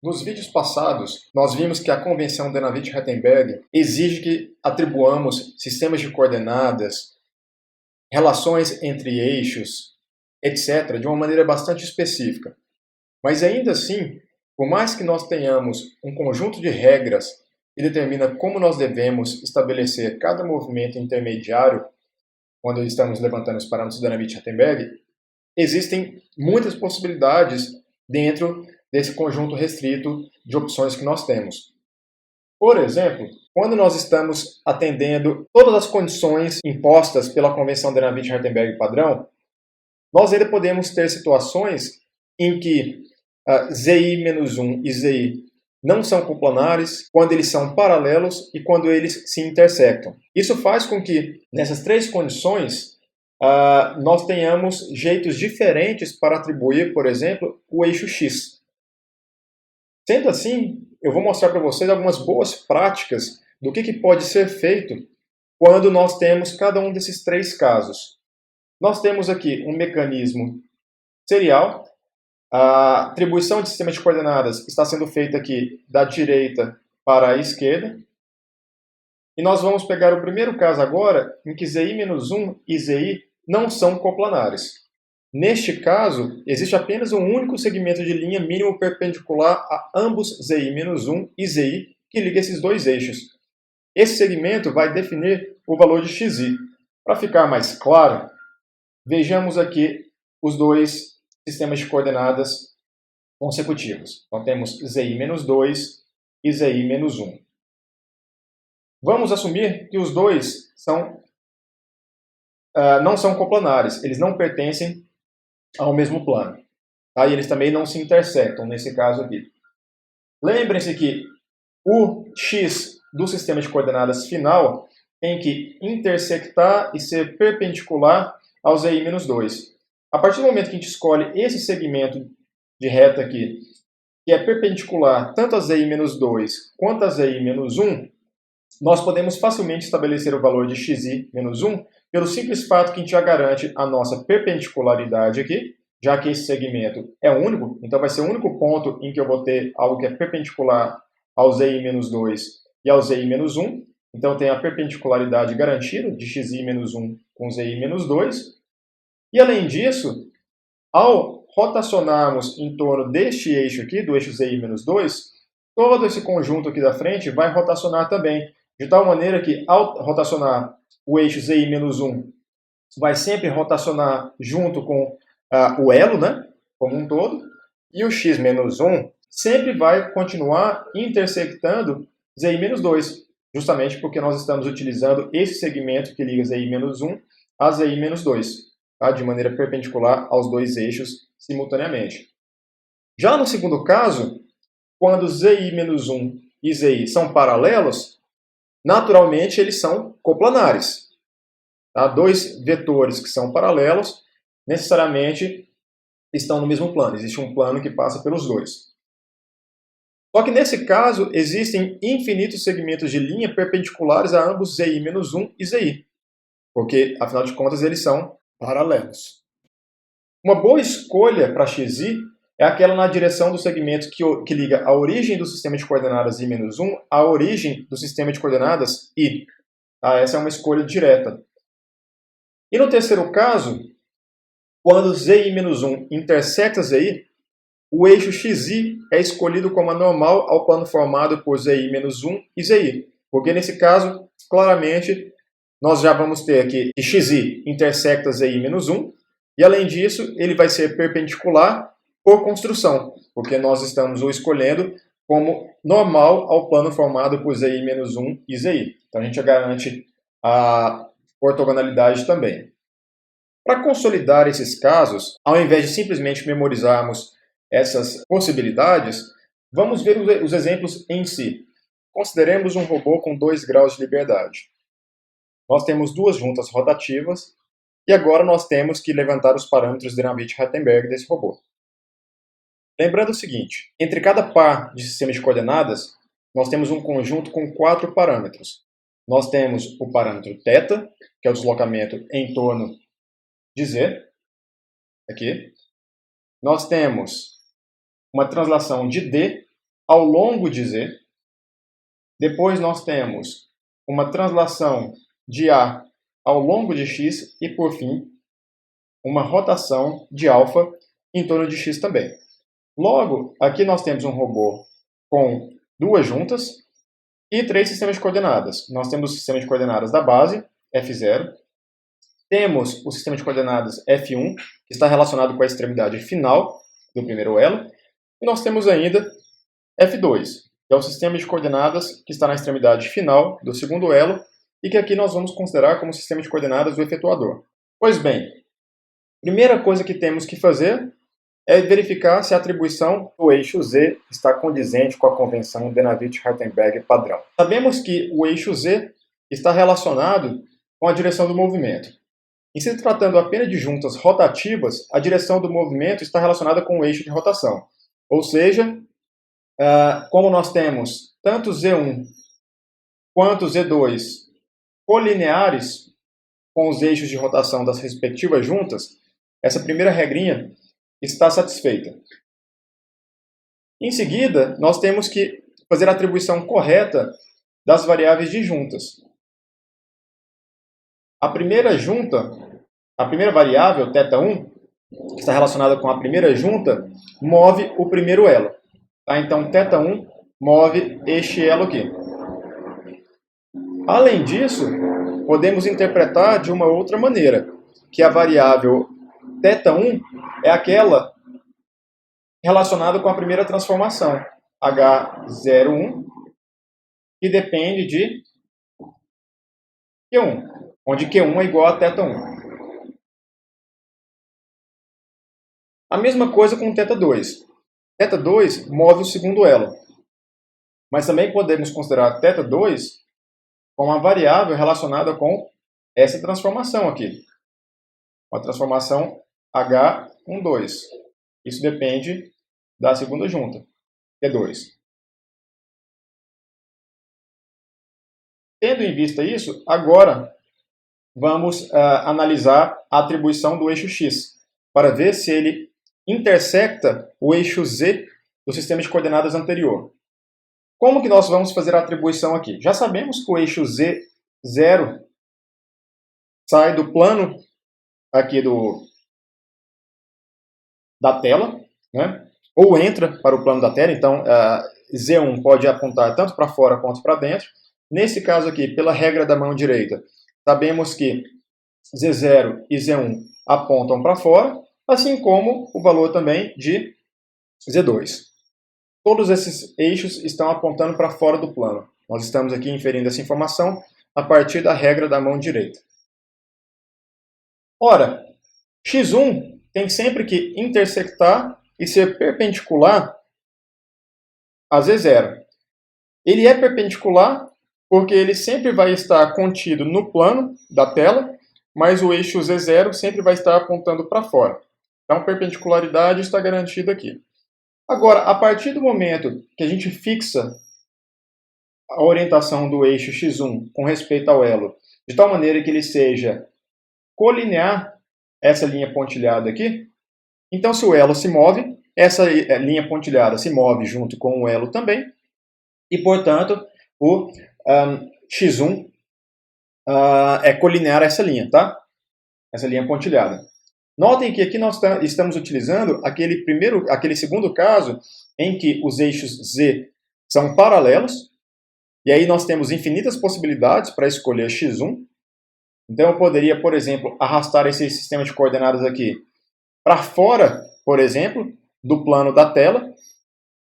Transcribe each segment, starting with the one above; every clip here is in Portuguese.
Nos vídeos passados, nós vimos que a Convenção Danavitt-Rattenberg exige que atribuamos sistemas de coordenadas, relações entre eixos, etc., de uma maneira bastante específica. Mas ainda assim, por mais que nós tenhamos um conjunto de regras que determina como nós devemos estabelecer cada movimento intermediário quando estamos levantando os parâmetros Danavitt-Rattenberg, existem muitas possibilidades dentro desse conjunto restrito de opções que nós temos. Por exemplo, quando nós estamos atendendo todas as condições impostas pela Convenção Danavitt-Rattenberg padrão, nós ainda podemos ter situações em que ZI-1 e ZI não são coplanares, quando eles são paralelos e quando eles se intersectam. Isso faz com que, nessas três condições, nós tenhamos jeitos diferentes para atribuir, por exemplo, o eixo X. Sendo assim, eu vou mostrar para vocês algumas boas práticas do que pode ser feito quando nós temos cada um desses três casos. Nós temos aqui um mecanismo serial. A atribuição de sistema de coordenadas está sendo feita aqui da direita para a esquerda. E nós vamos pegar o primeiro caso agora, em que ZI-1 e ZI não são coplanares. Neste caso, existe apenas um único segmento de linha mínimo perpendicular a ambos ZI-1 e ZI, que liga esses dois eixos. Esse segmento vai definir o valor de XI. Para ficar mais claro, vejamos aqui os dois sistemas de coordenadas consecutivos. Então temos ZI-2 e ZI-1. Vamos assumir que os dois não são coplanares, eles não pertencem ao mesmo plano. Tá? E eles também não se intersectam nesse caso aqui. Lembrem-se que o x do sistema de coordenadas final tem que intersectar e ser perpendicular ao ZI-2. A partir do momento que a gente escolhe esse segmento de reta aqui, que é perpendicular tanto a ZI-2 quanto a ZI-1, nós podemos facilmente estabelecer o valor de xi-1 pelo simples fato que a gente já garante a nossa perpendicularidade aqui, já que esse segmento é único, então vai ser o único ponto em que eu vou ter algo que é perpendicular ao ZI-2 e ao ZI-1, então tem a perpendicularidade garantida de xi-1 com ZI-2, e além disso, ao rotacionarmos em torno deste eixo aqui, do eixo ZI-2, todo esse conjunto aqui da frente vai rotacionar também, de tal maneira que ao rotacionar o eixo ZI-1 vai sempre rotacionar junto com o elo, né, como um todo, e o x-1 sempre vai continuar intersectando ZI-2, justamente porque nós estamos utilizando esse segmento que liga ZI-1 a ZI-2, tá, de maneira perpendicular aos dois eixos simultaneamente. Já no segundo caso, quando ZI-1 e ZI são paralelos, naturalmente eles são coplanares. Tá? Dois vetores que são paralelos necessariamente estão no mesmo plano. Existe um plano que passa pelos dois. Só que nesse caso existem infinitos segmentos de linha perpendiculares a ambos ZI-1 e ZI, porque afinal de contas eles são paralelos. Uma boa escolha para XI é aquela na direção do segmento que liga a origem do sistema de coordenadas I-1 à origem do sistema de coordenadas I. Tá? Essa é uma escolha direta. E no terceiro caso, quando ZI-1 intersecta ZI, o eixo XI é escolhido como anormal ao plano formado por ZI-1 e ZI. Porque nesse caso, claramente, nós já vamos ter aqui que XI intersecta ZI-1, e além disso, ele vai ser perpendicular por construção, porque nós estamos o escolhendo como normal ao plano formado por ZI-1 e ZI. Então a gente já garante a ortogonalidade também. Para consolidar esses casos, ao invés de simplesmente memorizarmos essas possibilidades, vamos ver os exemplos em si. Consideremos um robô com 2 graus de liberdade. Nós temos duas juntas rotativas e agora nós temos que levantar os parâmetros de Danavitt-Rattenberg desse robô. Lembrando o seguinte, entre cada par de sistema de coordenadas, nós temos um conjunto com 4 parâmetros. Nós temos o parâmetro θ, que é o deslocamento em torno de Z, aqui. Nós temos uma translação de D, ao longo de Z. Depois nós temos uma translação de A ao longo de X. E, por fim, uma rotação de alfa em torno de X também. Logo, aqui nós temos um robô com duas juntas e três sistemas de coordenadas. Nós temos o sistema de coordenadas da base, F0. Temos o sistema de coordenadas F1, que está relacionado com a extremidade final do primeiro elo. E nós temos ainda F2, que é o sistema de coordenadas que está na extremidade final do segundo elo e que aqui nós vamos considerar como sistema de coordenadas do efetuador. Pois bem, primeira coisa que temos que fazer é verificar se a atribuição do eixo Z está condizente com a convenção Denavit-Hartenberg padrão. Sabemos que o eixo Z está relacionado com a direção do movimento. Em se tratando apenas de juntas rotativas, a direção do movimento está relacionada com o eixo de rotação. Ou seja, como nós temos tanto Z1 quanto Z2 colineares com os eixos de rotação das respectivas juntas, essa primeira regrinha está satisfeita. Em seguida, nós temos que fazer a atribuição correta das variáveis de juntas. A primeira variável, θ1, que está relacionada com a primeira junta, move o primeiro elo. Tá? Então, θ1 move este elo aqui. Além disso, podemos interpretar de uma outra maneira, que a variável θ1 é aquela relacionada com a primeira transformação, H01, que depende de Q1, onde Q1 é igual a θ1. A mesma coisa com θ2. θ2 move o segundo elo, mas também podemos considerar θ2 como uma variável relacionada com essa transformação aqui, a transformação H12. Isso depende da segunda junta, Q2. Tendo em vista isso, agora vamos analisar a atribuição do eixo X, para ver se ele intersecta o eixo Z do sistema de coordenadas anterior. Como que nós vamos fazer a atribuição aqui? Já sabemos que o eixo Z0 sai do plano aqui da tela, né? Ou entra para o plano da tela, então Z1 pode apontar tanto para fora quanto para dentro. Nesse caso aqui, pela regra da mão direita, sabemos que Z0 e Z1 apontam para fora, assim como o valor também de Z2. Todos esses eixos estão apontando para fora do plano. Nós estamos aqui inferindo essa informação a partir da regra da mão direita. Ora, X1 tem sempre que intersectar e ser perpendicular a Z0. Ele é perpendicular porque ele sempre vai estar contido no plano da tela, mas o eixo Z0 sempre vai estar apontando para fora. Então, perpendicularidade está garantida aqui. Agora, a partir do momento que a gente fixa a orientação do eixo X1 com respeito ao elo, de tal maneira que ele seja colinear essa linha pontilhada aqui, então se o elo se move, essa linha pontilhada se move junto com o elo também, e, portanto, o X1 é colinear essa linha, tá? Essa linha pontilhada. Notem que aqui nós estamos utilizando aquele segundo caso em que os eixos Z são paralelos, e aí nós temos infinitas possibilidades para escolher X1. Então eu poderia, por exemplo, arrastar esse sistema de coordenadas aqui para fora, por exemplo, do plano da tela,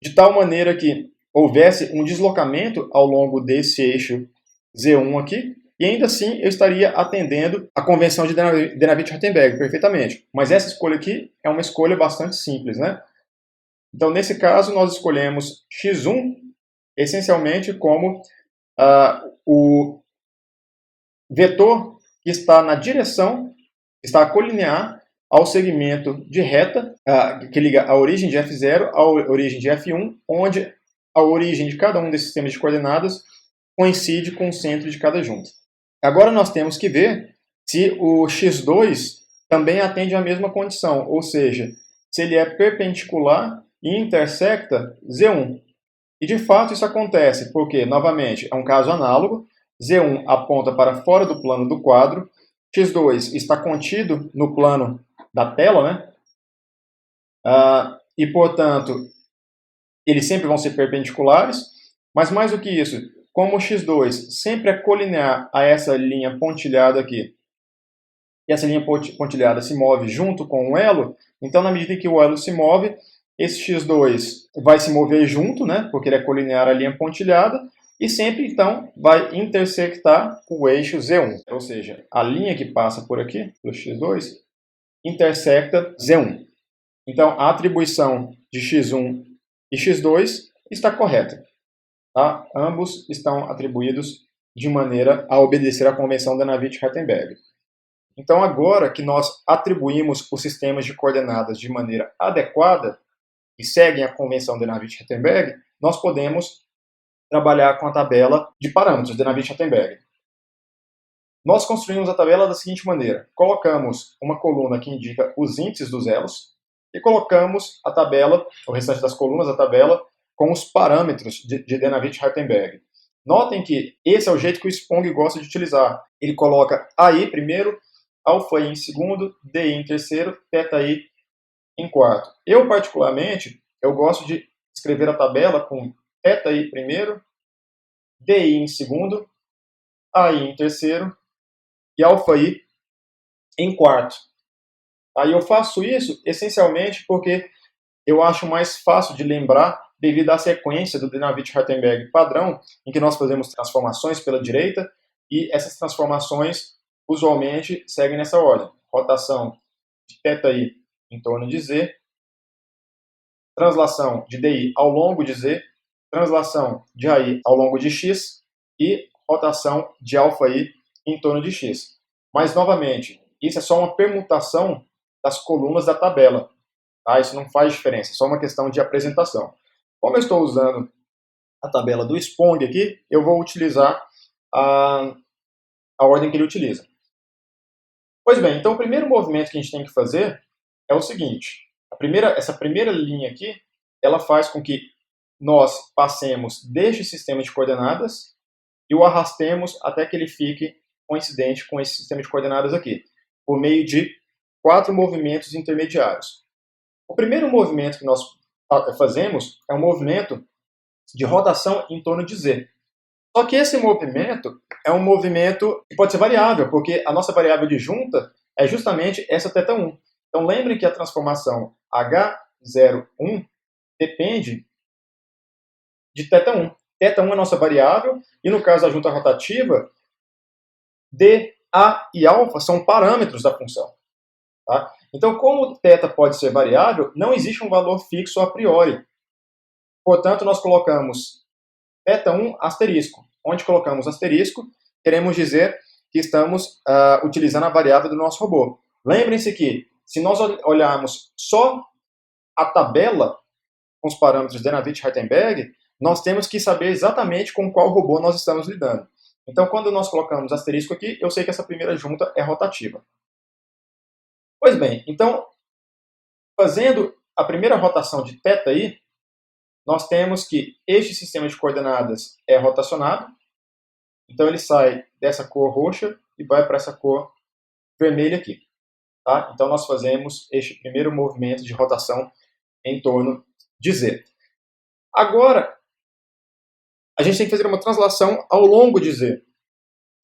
de tal maneira que houvesse um deslocamento ao longo desse eixo Z1 aqui, e ainda assim eu estaria atendendo a convenção de Denavit-Hartenberg perfeitamente. Mas essa escolha aqui é uma escolha bastante simples, né? Então, nesse caso, nós escolhemos X1 essencialmente como o vetor que está na direção, está colinear ao segmento de reta que liga a origem de F0 à origem de F1, onde a origem de cada um desses sistemas de coordenadas coincide com o centro de cada junta. Agora nós temos que ver se o X2 também atende à mesma condição, ou seja, se ele é perpendicular e intersecta Z1. E de fato isso acontece porque, novamente, é um caso análogo. Z1 aponta para fora do plano do quadro, x2 está contido no plano da tela, né? E, portanto, eles sempre vão ser perpendiculares, mas mais do que isso, como o x2 sempre é colinear a essa linha pontilhada aqui, e essa linha pontilhada se move junto com o elo, então na medida que o elo se move, esse x2 vai se mover junto, né, porque ele é colinear a linha pontilhada, e sempre então vai intersectar o eixo Z1. Ou seja, a linha que passa por aqui, do x2, intersecta Z1. Então a atribuição de x1 e x2 está correta. Tá? Ambos estão atribuídos de maneira a obedecer à convenção de Navier-Steenbergen. Então, agora que nós atribuímos os sistemas de coordenadas de maneira adequada e seguem a convenção de Navier-Steenbergen, nós podemos trabalhar com a tabela de parâmetros de Navier-Steenbergen. Nós construímos a tabela da seguinte maneira: colocamos uma coluna que indica os índices dos elos e colocamos a tabela, o restante das colunas da tabela, com os parâmetros de Navier-Steenbergen. Notem que esse é o jeito que o Spong gosta de utilizar. Ele coloca AI primeiro, alfa-I em segundo, DI em terceiro, θI em quarto. Eu, particularmente, gosto de escrever a tabela com θI primeiro, DI em segundo, AI em terceiro e alfa-I em quarto. Aí eu faço isso essencialmente porque eu acho mais fácil de lembrar devido à sequência do Navier-Steenbergen padrão, em que nós fazemos transformações pela direita, e essas transformações usualmente seguem nessa ordem: rotação de θI em torno de Z, translação de DI ao longo de Z, translação de AI ao longo de X e rotação de alfa-I em torno de X. Mas, novamente, isso é só uma permutação das colunas da tabela. Tá? Isso não faz diferença, é só uma questão de apresentação. Como eu estou usando a tabela do Spong aqui, eu vou utilizar a ordem que ele utiliza. Pois bem, então o primeiro movimento que a gente tem que fazer é o seguinte: essa primeira linha aqui, ela faz com que nós passemos deste sistema de coordenadas e o arrastemos até que ele fique coincidente com esse sistema de coordenadas aqui, por meio de 4 movimentos intermediários. O primeiro movimento que nós fazemos é um movimento de rotação em torno de Z. Só que esse movimento é um movimento que pode ser variável, porque a nossa variável de junta é justamente essa θ1. Então lembrem que a transformação H01 depende de θ1. θ1 é a nossa variável, e no caso da junta rotativa, D, A e alfa são parâmetros da função. Tá? Então, como θ pode ser variável, não existe um valor fixo a priori. Portanto, nós colocamos θ1 asterisco. Onde colocamos asterisco, queremos dizer que estamos utilizando a variável do nosso robô. Lembrem-se que, se nós olharmos só a tabela com os parâmetros de Navier-Steenbergen, nós temos que saber exatamente com qual robô nós estamos lidando. Então, quando nós colocamos asterisco aqui, eu sei que essa primeira junta é rotativa. Pois bem, então, fazendo a primeira rotação de θi, nós temos que este sistema de coordenadas é rotacionado. Então ele sai dessa cor roxa e vai para essa cor vermelha aqui. Tá? Então nós fazemos este primeiro movimento de rotação em torno de Z. Agora, a gente tem que fazer uma translação ao longo de Z.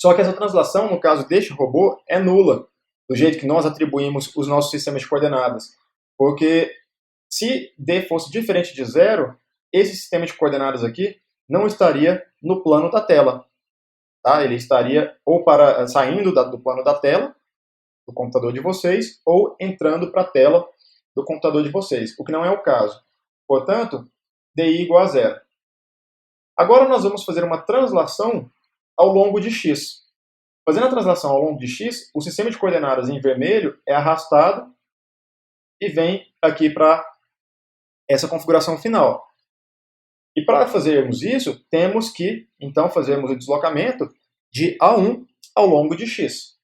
Só que essa translação, no caso deste robô, é nula, do jeito que nós atribuímos os nossos sistemas de coordenadas. Porque se D fosse diferente de zero, esse sistema de coordenadas aqui não estaria no plano da tela. Tá? Ele estaria ou saindo do plano da tela, do computador de vocês, ou entrando para a tela do computador de vocês, o que não é o caso. Portanto, DI igual a zero. Agora nós vamos fazer uma translação ao longo de x. Fazendo a translação ao longo de x, o sistema de coordenadas em vermelho é arrastado e vem aqui para essa configuração final. E para fazermos isso, temos que, então, fazermos o deslocamento de A1 ao longo de x.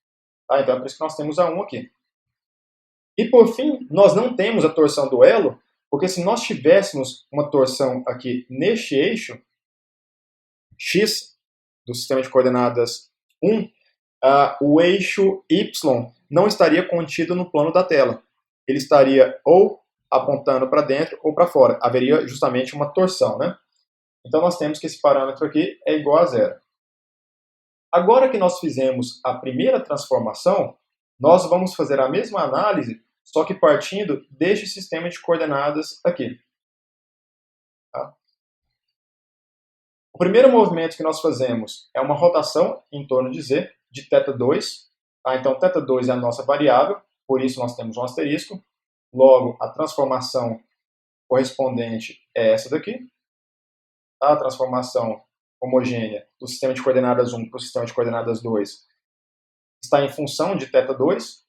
Tá? Então é por isso que nós temos A1 aqui. E por fim, nós não temos a torção do elo, Porque se nós tivéssemos uma torção aqui neste eixo, x, do sistema de coordenadas 1, o eixo y não estaria contido no plano da tela. Ele estaria ou apontando para dentro ou para fora. Haveria justamente uma torção, né? Então nós temos que esse parâmetro aqui é igual a zero. Agora que nós fizemos a primeira transformação, nós vamos fazer a mesma análise, só que partindo deste sistema de coordenadas aqui. Tá? O primeiro movimento que nós fazemos é uma rotação em torno de z, de θ2. Tá? Então, θ2 é a nossa variável, por isso nós temos um asterisco. Logo, a transformação correspondente é essa daqui. Tá? A transformação homogênea do sistema de coordenadas 1 para o sistema de coordenadas 2 está em função de θ2.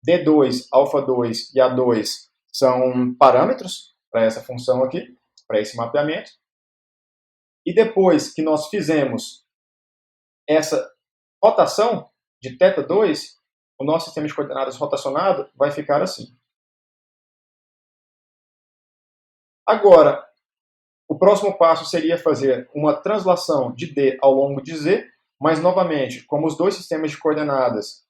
D2, α2 e A2 são parâmetros para essa função aqui, para esse mapeamento. E depois que nós fizemos essa rotação de θ2, o nosso sistema de coordenadas rotacionado vai ficar assim. Agora, o próximo passo seria fazer uma translação de D ao longo de Z, mas novamente, como os dois sistemas de coordenadas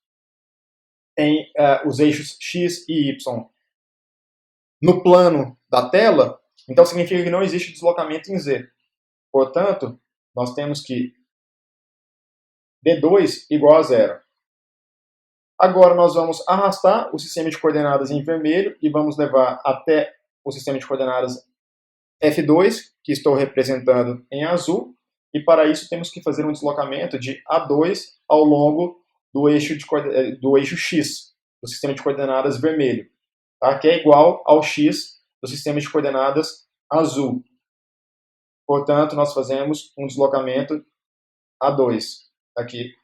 têm os eixos x e y no plano da tela, então significa que não existe deslocamento em Z. Portanto, nós temos que D2 igual a zero. Agora nós vamos arrastar o sistema de coordenadas em vermelho e vamos levar até o sistema de coordenadas F2, que estou representando em azul, e para isso temos que fazer um deslocamento de A2 ao longo do eixo X, do sistema de coordenadas vermelho, tá? Que é igual ao X do sistema de coordenadas azul. Portanto, nós fazemos um deslocamento A2 aqui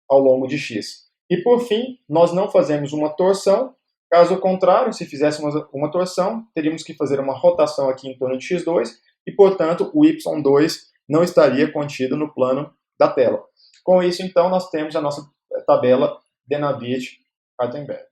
ao longo de X. E por fim, nós não fazemos uma torção. Caso contrário, se fizéssemos uma torção, teríamos que fazer uma rotação aqui em torno de x2 e, portanto, o y2 não estaria contido no plano da tela. Com isso, então, nós temos a nossa tabela Denavit-Hartenberg.